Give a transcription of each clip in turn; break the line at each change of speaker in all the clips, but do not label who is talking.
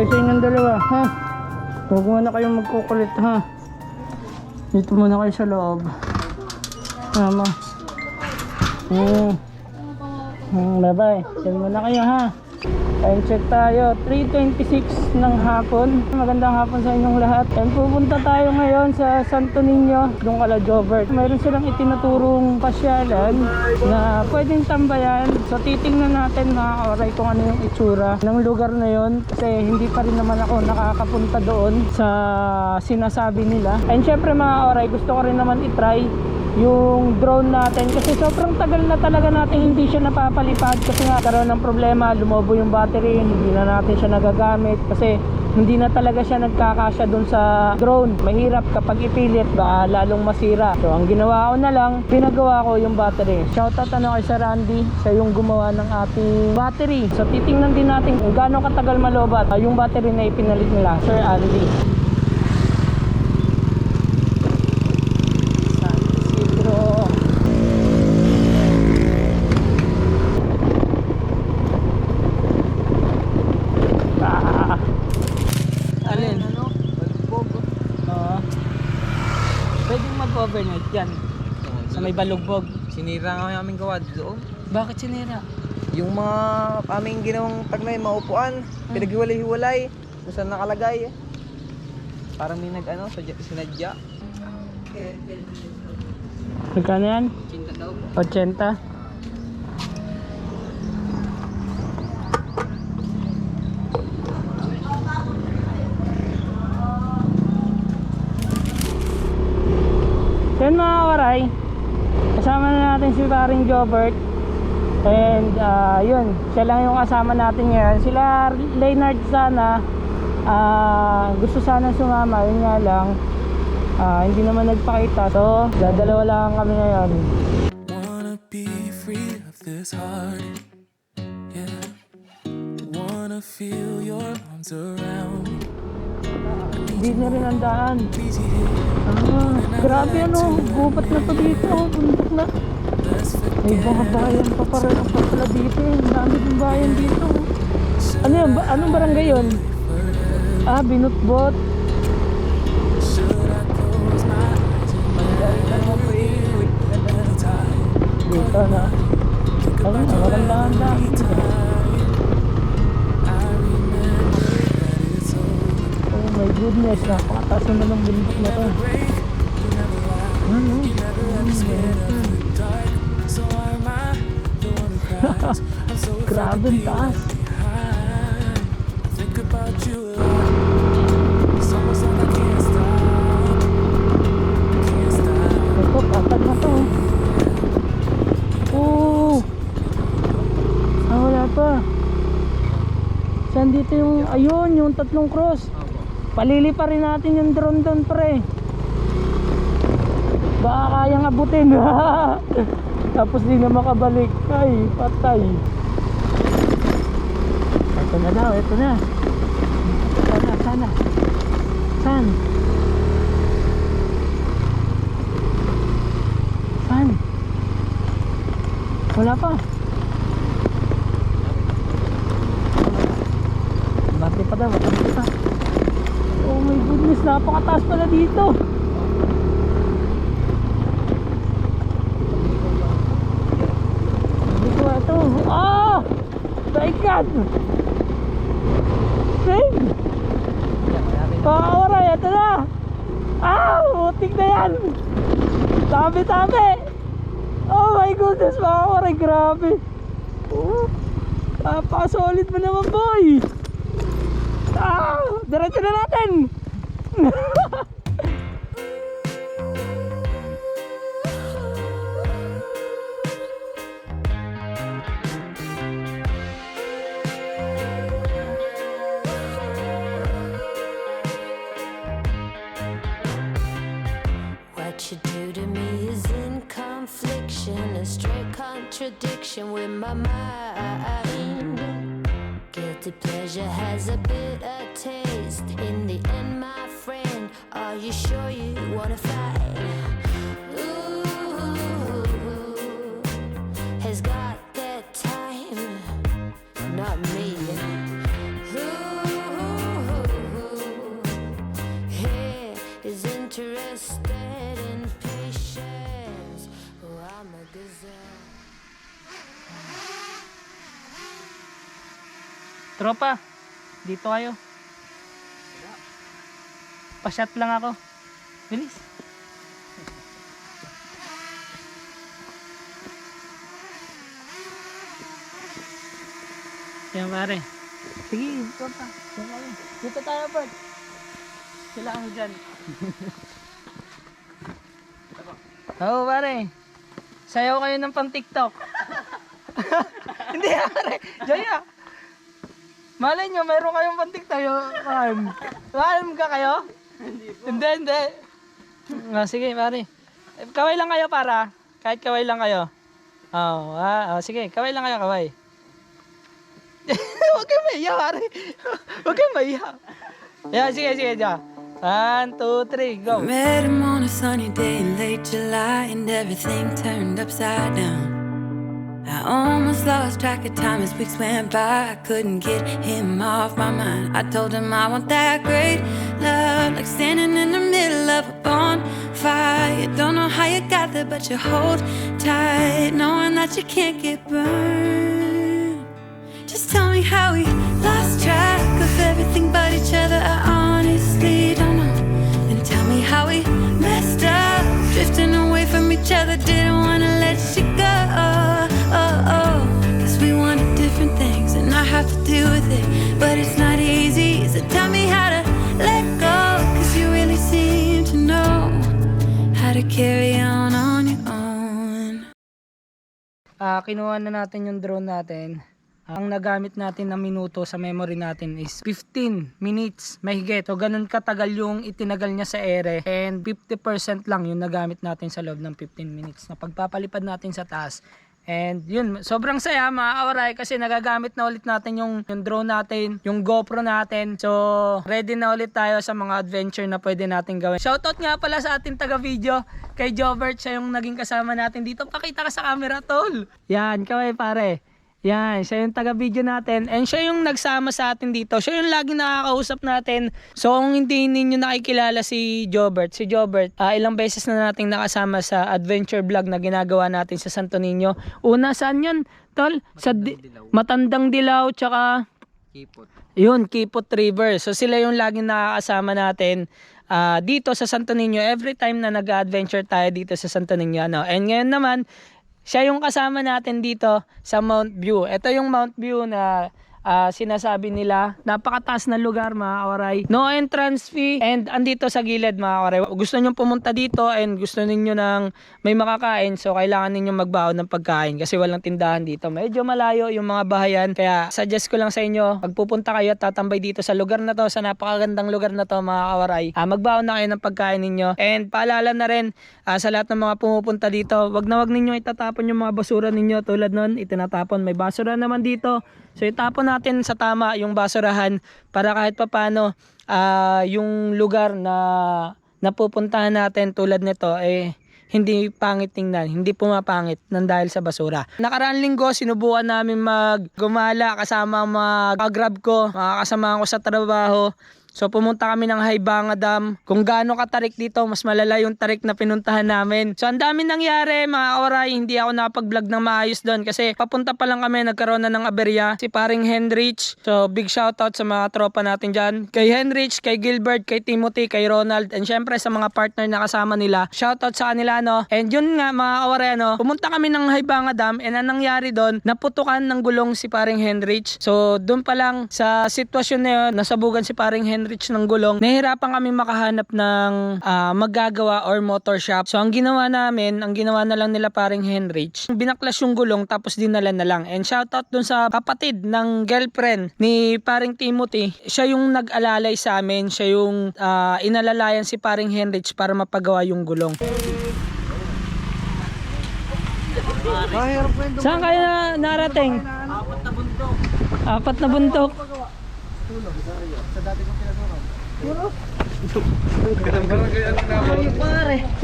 sa inyong dalawa, ha? Huwag muna kayong magkukulit, ha? Dito muna kayo sa loob. Tama. Bye-bye. Diyan muna kayo, ha? Time check tayo, 3:26 ng hapon. Magandang hapon sa inyong lahat. And pupunta tayo ngayon sa Santo Niño, doon kala Jobert. Mayroon silang itinaturong pasyalan na pwedeng tambayan. So titingnan natin mga oray kung ano yung itsura ng lugar na yon. Kasi hindi pa rin naman ako nakakapunta doon sa sinasabi nila. And syempre mga oray, gusto ko rin naman itry yung drone natin kasi sobrang tagal na talaga natin hindi siya napapalipad kasi nga karoon ng problema, lumobo yung battery, hindi na natin siya nagagamit kasi hindi na talaga siya nagkakasya dun sa drone. Mahirap kapag ipilit, baka lalong masira. So ang ginawa ko na lang, pinagawa ko yung battery. Shoutout kay Sir Randy, siya yung gumawa ng ating battery. So titingnan din natin kung gaano katagal malobat yung battery na ipinalit nila, Sir Andy. Overnight yan sa may Balugbog.
Sinira nga yung aming gawa doon.
Bakit sinira?
Yung mga aming ginawang tagnay, mga upuan, pinaghiwalay-hiwalay kung saan nakalagay. Parang may sinadya.
Magkano yan?
80 daw.
80? Yan mga kawaray, kasama na natin si paring Jobert. And yun, siya lang yung kasama natin ngayon. Sila Leonard sana gusto sana sumama, yun nga lang hindi naman nagpakita. So dadalawa lang kami ngayon.
Wanna be free of this heart, yeah. Wanna feel your arms around.
Hindi na rin ang daan. Grabe ano, gubat na to dito, bundok na. May mga bayan pa pala dito eh. Ang dami ng bayan dito. Ano yun? Anong barangay yun? Binutbot. Dito na. Ayun, walang daan. Oh my goodness, napakataas naman ng bundok na to. Grabe ang taas. Ito, patag na to. Oh, wala pa. Saan dito yung, ayun, yung tatlong cross. Palili pa rin natin yung drone doon pre. Baka kayang abutin. Tapos di na makabalik. Ay, patay. Ito na daw, ito na. Sana. Saan? Wala pa. Bati pa daw, bati pa. Oh my goodness, napakataas pala dito. Hindi ko ito. My God! Save! Pakawaray, ito na! Utik na yan! Tabi! Oh my goodness, pakawaray, grabe! Napaka-solid mo naman, boy! Diretso na natin!
What you do to me is in confliction, a straight contradiction with my mind. Guilty pleasure has a bitter taste. In the end, my friend, are you sure you wanna fight? Ooh, has got that time, not me. Ooh, interested in patience. Oh, I'm a gazelle.
Tropa, dito kayo. Pa-shot lang ako. Bilis. Yan pare. Sige, tropa. Yan kayo. Dito tayo, Bert. Sila ang dyan. Oo, pare. Sayaw kayo ng pang TikTok. Hindi, pare. Jaya. Malay nyo, meron kayong pang TikTok. Mahalm ka kayo? Hindi. Sige, pare. Kaway lang kayo para. Kahit kaway lang kayo. Sige, kaway lang kayo, kaway. Huwag kayo maiya, pare. Huwag kayo maiya. Yeah, sige, dyan. 1, 2, 3, go.
Met him on a sunny day in late July, and everything turned upside down. I almost lost track of time as weeks went by. I couldn't get him off my mind. I told him I want that great love, like standing in the middle of a bonfire. You don't know how you got there, but you hold tight, knowing that you can't get burned. Just tell me how we lost track of everything but each other. I honestly don't know. And tell me how we messed up, drifting away from each other. Didn't wanna let you go. Cause we wanted different things, and I have to deal with it, but it's not easy. So tell me how to let go, cause you really seem to know how to carry on your own.
Kinuha na natin yung drone natin. Ang nagamit natin na minuto sa memory natin is 15 minutes mahigit. So ganun katagal yung itinagal niya sa ere, and 50% lang yung nagamit natin sa loob ng 15 minutes na pagpapalipad natin sa taas. And yun, sobrang saya mga kawaray, kasi nagagamit na ulit natin yung drone natin, yung GoPro natin. So ready na ulit tayo sa mga adventure na pwede natin gawin. Shoutout nga pala sa ating taga-video, kay Jobert. Siya yung naging kasama natin dito. Pakita ka sa camera, tol. Yan, kaway pare. Yan, siya yung taga-video natin, and siya yung nagsama sa atin dito. Siya yung laging nakakausap natin. So kung hindi ninyo nakikilala si Jobert, ilang beses na nating nakasama sa adventure vlog na ginagawa natin sa Santo Niño. Una, saan yun, tol? Sa Matandang Dilaw, tsaka
Kipot.
yun, Kipot River. So sila yung laging nakakasama natin dito sa Santo Niño every time na nag-adventure tayo dito sa Santo Niño. And ngayon naman, siya yung kasama natin dito sa Mount View. Ito yung Mount View na sinasabi nila. Napakataas na lugar mga kawaray. No entrance fee, and andito sa gilid mga kawaray. Gusto nyo pumunta dito and gusto ninyo ng may makakain, so kailangan ninyo magbaon ng pagkain kasi walang tindahan dito. Medyo malayo yung mga bahayan, kaya suggest ko lang sa inyo, pagpupunta kayo at tatambay dito sa lugar na to, sa napakagandang lugar na to mga kawaray, magbaon na kayo ng pagkain ninyo. And paalala na rin sa lahat ng mga pumupunta dito, wag ninyo itatapon yung mga basura ninyo. Tulad nun, itinatapon, may basura naman dito. So itapon natin sa tama yung basurahan para kahit papano yung lugar na napupuntahan natin tulad nito hindi pangit tingnan, hindi pumapangit nang dahil sa basura. Nakaraang linggo sinubukan namin maggumala kasama mga grab ko, mga kasama ko sa trabaho. So pumunta kami ng Haibanga Dam. Kung gaano katarik dito, mas malala yung tarik na pinuntahan namin. So ang dami nangyari mga kawaray, hindi ako nakapag-vlog ng maayos doon kasi papunta pa lang kami, nagkaroon na ng aberya. Si paring Henrich, so big shoutout sa mga tropa natin dyan. Kay Henrich, kay Gilbert, kay Timothy, kay Ronald, and syempre sa mga partner na kasama nila. Shoutout sa kanila no. And yun nga mga kawaray, pumunta kami ng Haibanga Dam, and ang nangyari doon, naputukan ng gulong si paring Henrich. So doon pa lang sa sitwasyon na yun, nasabugan si paring Henrich ng gulong, nahirapan kami makahanap ng magagawa or motor shop. So ang ginawa na lang nila paring Henrich, binaklas yung gulong tapos dinala na lang. And shoutout dun sa kapatid ng girlfriend ni paring Timothy, siya yung nag-alalay sa amin, siya yung inalalayan si paring Henrich para mapagawa yung gulong. Saan kayo narating? Apat na bundok.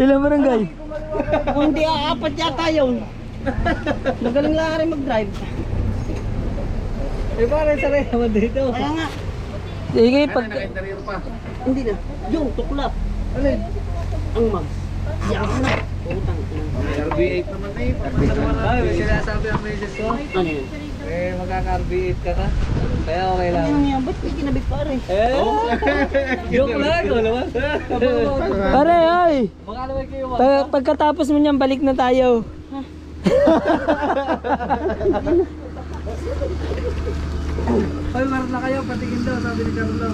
Ilang barangay?
Hindi, apat yata yun. Magaling lang rin mag-drive.
Pare, saray naman dito.
Kaya nga,
Sige, pag...
hindi na. Yung, tuklap.
Alin?
Ang mag. Yan na. Utang.
RB8 naman na eh. Ay, may sinasabi ang message ko.
Ano yun?
Eh, magkaka-RB8 ka ka. Kaya okay lang.
Ano yan? Ba't may kinabig pare?
Joke lang, ikaw naman.
Pare, ay!
Baka naman kayo
Pagkatapos mo niyan, balik na tayo.
Ay, meron na kayo, patigin daw, sabi ni Carlo.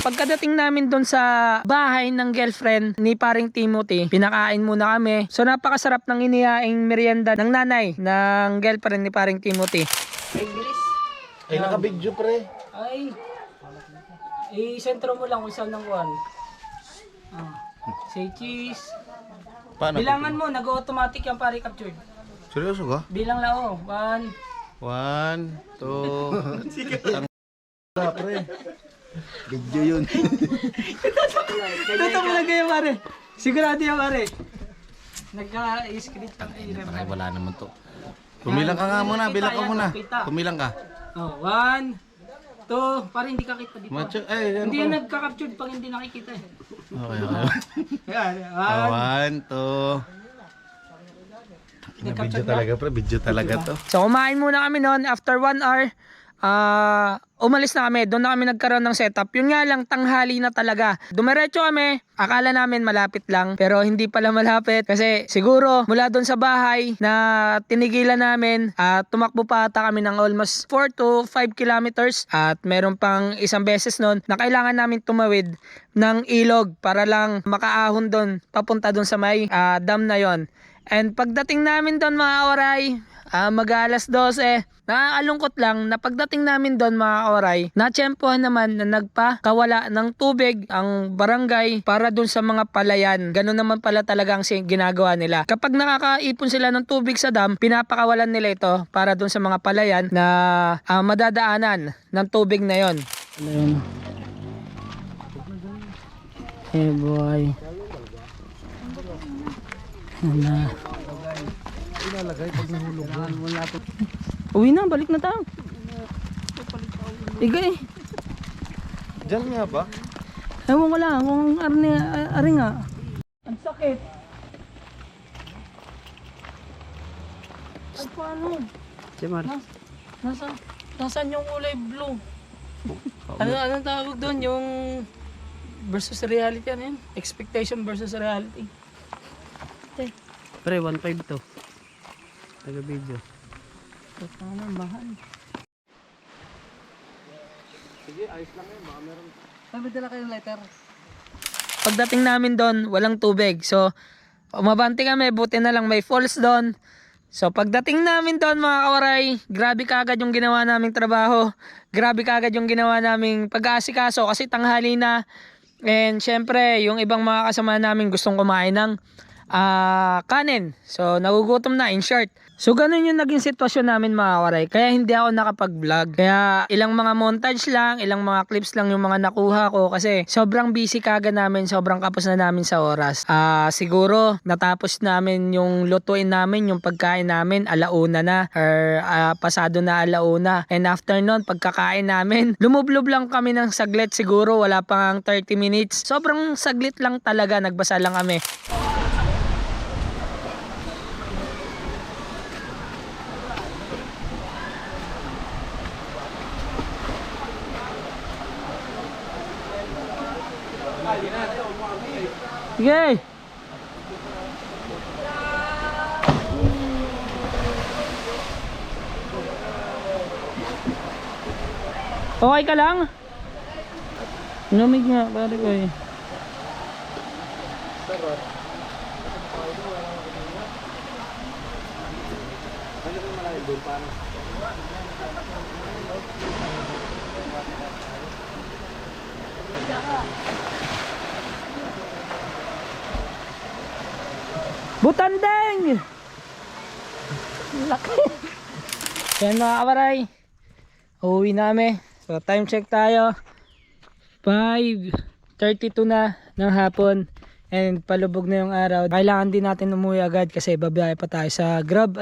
Pagkadating namin doon sa bahay ng girlfriend ni paring Timothy, pinakain muna kami. So napakasarap ng inihaing merienda ng nanay ng girlfriend ni paring Timothy.
Ay, naka-video pre.
Ay, i-sentro mo lang kung saan ng kuhan. Say cheese.
Paano?
Bilangan mo, nag-automatic yung pare captured.
Seryoso ka?
Bilang lao, 1.
1, 2. Pre. Video yun.
Totoo mo lang kayo pare. Sigurado yan pare. Nagka-script ang i-rem.
Ay, wala naman to. Tumilang ka nga muna, bilang ka muna. Tumilang ka.
Oh, 1, 2, para hindi ka kita dito.
Macho, ay, yan
Hindi
pa.
yan nagka-captured pag hindi nakikita eh.
Okay, okay.
Yan,
1, 2. Video talaga pre, video talaga to.
So kumain muna kami noon after 1 hour. Umalis na kami. Doon na kami nagkaroon ng setup. Yun nga lang, tanghali na talaga. Dumiretso kami. Akala namin malapit lang. Pero hindi pala malapit. Kasi siguro mula doon sa bahay na tinigilan namin, tumakbo pa ata kami ng almost 4 to 5 kilometers. At meron pang isang beses noon na kailangan namin tumawid ng ilog para lang makaahon doon. Papunta doon sa may dam na yon. And pagdating namin doon mga oray, mag-alas 12, nakaalungkot lang na pagdating namin doon mga oray, natsyempohan naman na nagpakawala ng tubig ang barangay para doon sa mga palayan. Ganun naman pala talaga ang ginagawa nila. Kapag nakakaipon sila ng tubig sa dam, pinapakawalan nila ito para doon sa mga palayan na madadaanan ng tubig na yon. Ayun. Hey boy. Na.
Ilalagay pag nahulog mo.
Uwi na, balik na tayo. Igay.
Diyan nga ba?
Ewan ko lang kung ari nga. Ang sakit. Ay, paano? Nasaan yung kulay blue? Anong tawag doon? Yung versus reality, ano yun? Expectation versus reality.
Pre, 1.5 to. Taga-video.
Paano, bahan.
Sabi dala kayong letter.
Pagdating namin doon, walang tubig. So, umabante kami, buti na lang may falls doon. So, pagdating namin doon mga kawaray, grabe kaagad yung ginawa naming trabaho. Grabe kaagad yung ginawa naming pag-aasikaso kasi tanghali na. And syempre, yung ibang mga kasama namin gustong kumain ng kanin. So, nagugutom na in short. So, ganun yung naging sitwasyon namin mga kawaray. Kaya hindi ako nakapag-vlog. Kaya ilang mga montage lang, ilang mga clips lang yung mga nakuha ko. Kasi sobrang busy kaga namin, sobrang kapos na namin sa oras. Siguro, natapos namin yung lutuin namin, yung pagkain namin, alauna na. Or pasado na alauna. And after nun, pagkakain namin, lumublob lang kami ng saglit. Siguro, wala pang 30 minutes. Sobrang saglit lang talaga, nagbasa lang kami. Sige. Okay ka lang? Lamig nga, pare ko eh. Butandeng! Laki! Yan mga kabaray. Uuwi namin. So time check tayo. 5:32 na ng hapon. And palubog na yung araw. Kailangan din natin umuwi agad kasi babiyahe pa tayo sa Grab.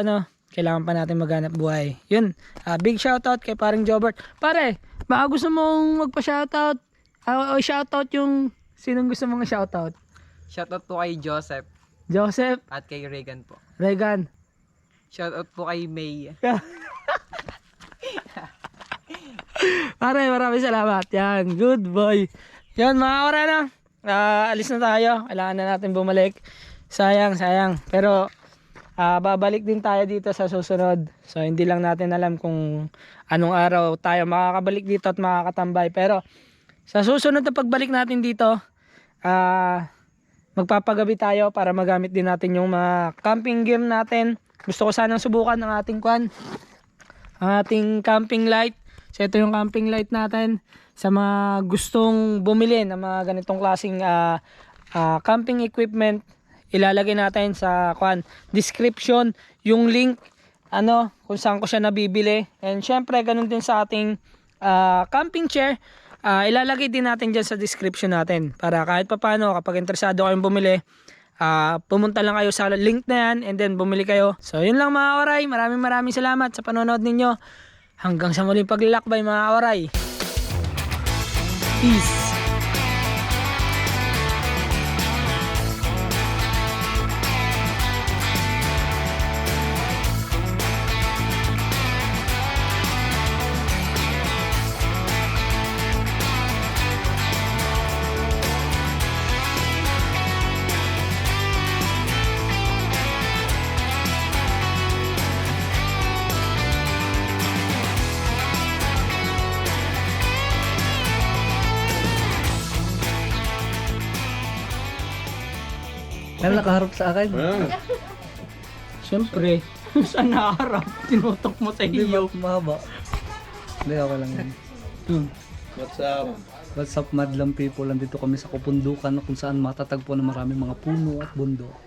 Kailangan pa natin maghanap buhay. Yun. Big shoutout kay paring Jobert. Pare, baka gusto mong magpa-shoutout. O shoutout yung sinong gusto mong shoutout.
Shoutout po kay Joseph
Joseph,
at kay Regan po.
Regan.
Shoutout po kay May.
Pare, maraming salamat. Yan, good boy. Yan mga ora na. Alis na tayo. Kailangan na natin bumalik. Sayang. Pero babalik din tayo dito sa susunod. So hindi lang natin alam kung anong araw tayo makakabalik dito at makakatambay. Pero sa susunod na pagbalik natin dito, magpapagabi tayo para magamit din natin yung mga camping gear natin. Gusto ko sanang subukan ang ating camping light. So ito yung camping light natin. Sa mga gustong bumili ng mga ganitong klaseng camping equipment, ilalagay natin sa description yung link kung saan ko siya nabibili. And syempre ganun din sa ating camping chair. Ilalagay din natin dyan sa description natin para kahit papano kapag interesado kayong bumili, pumunta lang kayo sa link na yan and then bumili kayo. So yun lang mga oray, maraming salamat sa panonood ninyo. Hanggang sa muling paglalakbay mga oray. Peace.
Ano nakaharap sa akin?
Siyempre, saan nakaharap? Tinutok mo sa iyo.
Mahaba. Hindi, okay lang yan. What's up, madlang people? Nandito kami sa Kupundukan kung saan matatagpo na maraming mga puno at bundok.